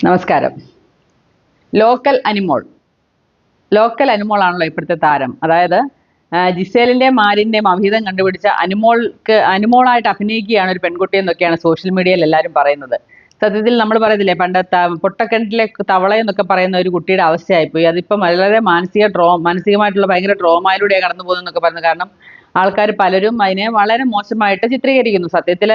നമസ്കാരം. Local Animol local Animol ആണല്ലോ ഇപ്പോഴത്തെ താരം. അതായത് ജിസേലിന്റെയും മാരിന്റെയും അഭിഹിതം കണ്ടുപിടിച്ച അനിമോളായിട്ട് അഭിനയിക്കുകയാണ് ഒരു പെൺകുട്ടി എന്നൊക്കെയാണ് സോഷ്യൽ മീഡിയയിൽ എല്ലാവരും പറയുന്നത്. സത്യത്തിൽ നമ്മൾ പറയത്തില്ലേ പണ്ട് പൊട്ടക്കിണറ്റിലെ തവള എന്നൊക്കെ പറയുന്ന ഒരു കുട്ടിയുടെ അവസ്ഥയായിപ്പോയി. അതിപ്പം വളരെ മാനസികമായിട്ടുള്ള ഭയങ്കര ട്രോമയിലൂടെ കടന്നു പോകുന്നതെന്നൊക്കെ പറയുന്നത്. കാരണം ആൾക്കാർ പലരും അതിനെ വളരെ മോശമായിട്ട് ചിത്രീകരിക്കുന്നു. സത്യത്തിൽ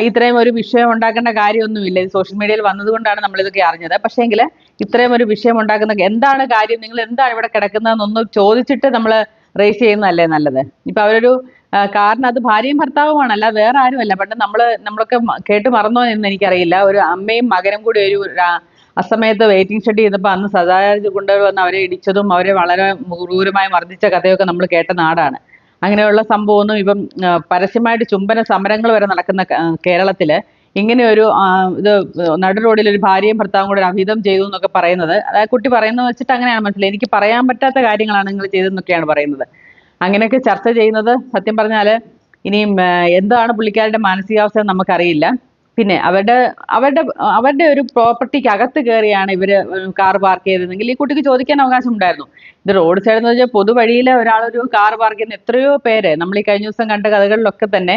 ഇത്രയും ഒരു വിഷയം ഉണ്ടാക്കേണ്ട കാര്യമൊന്നുമില്ല. ഇത് സോഷ്യൽ മീഡിയയിൽ വന്നതുകൊണ്ടാണ് നമ്മളിതൊക്കെ അറിഞ്ഞത്. പക്ഷേങ്കിൽ ഇത്രയും ഒരു വിഷയം ഉണ്ടാക്കുന്ന എന്താണ് കാര്യം, നിങ്ങൾ എന്താണ് ഇവിടെ കിടക്കുന്നതെന്നൊന്ന് ചോദിച്ചിട്ട് നമ്മൾ റേസ് ചെയ്യുന്നതല്ലേ നല്ലത്. ഇപ്പം അവരൊരു കാരണം അത് ഭാര്യയും ഭർത്താവുമാണ്, അല്ല വേറെ ആരുമല്ല. പണ്ട് നമ്മളൊക്കെ കേട്ട് മറന്നോ എന്ന് എനിക്കറിയില്ല. ഒരു അമ്മയും മകനും കൂടി ഒരു അസമയത്ത് വെയിറ്റിംഗ് ഷെഡ് ചെയ്തപ്പോൾ അന്ന് സദാചാര കൊണ്ടുവന്ന് അവരെ ഇടിച്ചതും അവരെ വളരെ ക്രൂരമായി മർദ്ദിച്ച കഥയൊക്കെ നമ്മൾ കേട്ട നാടാണ്. അങ്ങനെയുള്ള സംഭവമൊന്നും ഇപ്പം പരസ്യമായിട്ട് ചുംബന സമരങ്ങൾ വരെ നടക്കുന്ന കേരളത്തില് ഇങ്ങനെ ഒരു ഇത് നടു റോഡിൽ ഒരു ഭാര്യയും ഭർത്താവും കൂടെ അഭിഹിതം ചെയ്തു എന്നൊക്കെ പറയുന്നത്, അതായത് കുട്ടി പറയുന്നത് വെച്ചിട്ട് അങ്ങനെയാണ് മനസ്സിലായി. എനിക്ക് പറയാൻ പറ്റാത്ത കാര്യങ്ങളാണ് നിങ്ങൾ ചെയ്തതെന്നൊക്കെയാണ് പറയുന്നത്. അങ്ങനെയൊക്കെ ചർച്ച ചെയ്യുന്നത് സത്യം പറഞ്ഞാൽ ഇനിയും എന്താണ് പുള്ളിക്കാരുടെ മാനസികാവസ്ഥ നമുക്കറിയില്ല. പിന്നെ അവരുടെ അവരുടെ അവരുടെ ഒരു പ്രോപ്പർട്ടിക്ക് അകത്ത് കയറിയാണ് ഇവര് കാർ പാർക്ക് ചെയ്തതെങ്കിൽ ഈ കുട്ടിക്ക് ചോദിക്കാൻ അവകാശം ഉണ്ടായിരുന്നു. ഇത് റോഡ് സൈഡ് എന്ന് വെച്ചാൽ പൊതുവഴിയിൽ ഒരാളൊരു കാർ പാർക്ക് ചെയ്യുന്ന എത്രയോ പേര് നമ്മൾ ഈ കഴിഞ്ഞ ദിവസം കണ്ട കഥകളിലൊക്കെ തന്നെ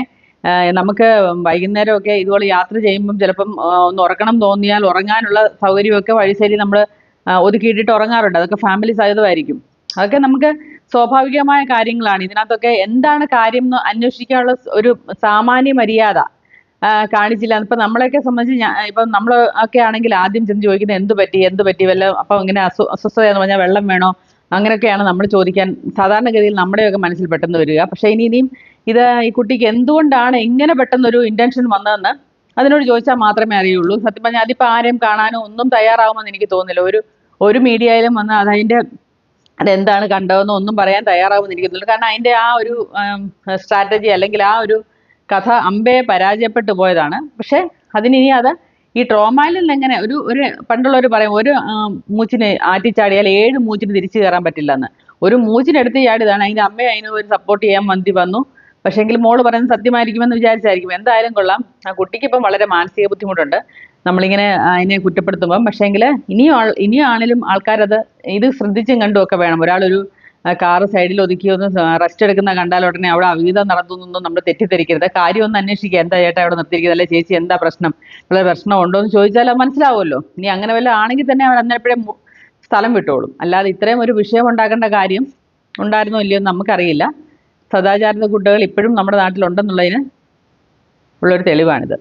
നമുക്ക് വൈകുന്നേരമൊക്കെ ഇതുപോലെ യാത്ര ചെയ്യുമ്പം ചിലപ്പം ഒന്ന് ഉറക്കണം തോന്നിയാൽ ഉറങ്ങാനുള്ള സൗകര്യമൊക്കെ വഴിസൈഡിൽ നമ്മൾ ഒതുക്കിയിട്ടിട്ട് ഉറങ്ങാറുണ്ട്. അതൊക്കെ ഫാമിലി സഹിതമായിരിക്കും. അതൊക്കെ നമുക്ക് സ്വാഭാവികമായ കാര്യങ്ങളാണ്. ഇതിനകത്തൊക്കെ എന്താണ് കാര്യം എന്ന് അന്വേഷിക്കാനുള്ള ഒരു സാമാന്യ മര്യാദ കാണിച്ചില്ല. ഇപ്പം നമ്മളെയൊക്കെ സംബന്ധിച്ച് ഇപ്പം നമ്മൾ ഒക്കെ ആണെങ്കിൽ ആദ്യം ചെന്ന് ചോദിക്കുന്നത് എന്ത് പറ്റി വല്ല അപ്പം ഇങ്ങനെ അസ്വസ്ഥതയെന്ന് പറഞ്ഞാൽ വെള്ളം വേണോ അങ്ങനെയൊക്കെയാണ് നമ്മൾ ചോദിക്കാൻ സാധാരണഗതിയിൽ നമ്മുടെയൊക്കെ മനസ്സിൽ പെട്ടെന്ന് വരിക. പക്ഷേ ഇനിയും ഈ കുട്ടിക്ക് എന്തുകൊണ്ടാണ് ഇങ്ങനെ പെട്ടെന്നൊരു ഇൻറ്റൻഷൻ വന്നതെന്ന് അതിനോട് ചോദിച്ചാൽ മാത്രമേ അറിയുള്ളൂ. സത്യം പറഞ്ഞാൽ അതിപ്പോൾ ആരെയും കാണാനോ ഒന്നും തയ്യാറാവുമെന്ന് എനിക്ക് തോന്നുന്നില്ല. ഒരു മീഡിയയിലും വന്ന് അതെന്താണ് കണ്ടതെന്നോ ഒന്നും പറയാൻ തയ്യാറാവുമെന്ന് എനിക്ക് തോന്നുന്നില്ല. കാരണം അതിൻ്റെ ആ ഒരു സ്ട്രാറ്റജി അല്ലെങ്കിൽ ആ ഒരു കഥ അമ്പയെ പരാജയപ്പെട്ടു പോയതാണ്. പക്ഷെ അതിനിനി ഈ ട്രോമയിൽ നിന്ന് എങ്ങനെ ഒരു പണ്ടുള്ളവർ പറയും ഒരു മൂച്ചിന് ആറ്റിച്ചാടിയാൽ 7 മൂച്ചിന് തിരിച്ചു കയറാൻ പറ്റില്ല എന്ന്. ഒരു മൂച്ചിനെടുത്ത് ചാടിയതാണ്. അതിൻ്റെ അമ്മയെ അതിന് ഒരു സപ്പോർട്ട് ചെയ്യാൻ വന്നു. പക്ഷേങ്കിൽ മോള് പറയുന്നത് സത്യമായിരിക്കുമെന്ന് വിചാരിച്ചായിരിക്കും. എന്തായാലും ആ കുട്ടിക്ക് ഇപ്പം വളരെ മാനസിക ബുദ്ധിമുട്ടുണ്ട് നമ്മളിങ്ങനെ അതിനെ കുറ്റപ്പെടുത്തുമ്പം. പക്ഷേങ്കിൽ ഇനിയും ആണെങ്കിലും ആൾക്കാരത് ഇത് ശ്രദ്ധിച്ചും കണ്ടും ഒക്കെ വേണം. ഒരാളൊരു കാറ് സൈഡിൽ ഒതുക്കി ഒന്ന് റെസ്റ്റ് എടുക്കുന്ന കണ്ടാൽ ഉടനെ അവിടെ അവിഹിതം നടത്തുന്നൊന്നും നമ്മൾ തെറ്റിദ്ധരിക്കരുത്. കാര്യം ഒന്ന് അന്വേഷിക്കുക. എന്താ ചേട്ടാ അവിടെ നിർത്തിയിരിക്കുന്നത്, അല്ലെ ചേച്ചി എന്താ പ്രശ്നം, ഇവിടെ പ്രശ്നം ഉണ്ടോ എന്ന് ചോദിച്ചാൽ അത് മനസ്സിലാവുമല്ലോ. ഇനി അങ്ങനെ വല്ല ആണെങ്കിൽ തന്നെ അവർ അന്നേരപ്പോഴേ സ്ഥലം വിട്ടോളും. അല്ലാതെ ഇത്രയും ഒരു വിഷയം ഉണ്ടാക്കേണ്ട കാര്യം ഉണ്ടായിരുന്നോ ഇല്ലയോ എന്ന് നമുക്കറിയില്ല. സദാചാര കുട്ടികൾ ഇപ്പോഴും നമ്മുടെ നാട്ടിലുണ്ടെന്നുള്ളതിന് ഉള്ളൊരു തെളിവാണിത്.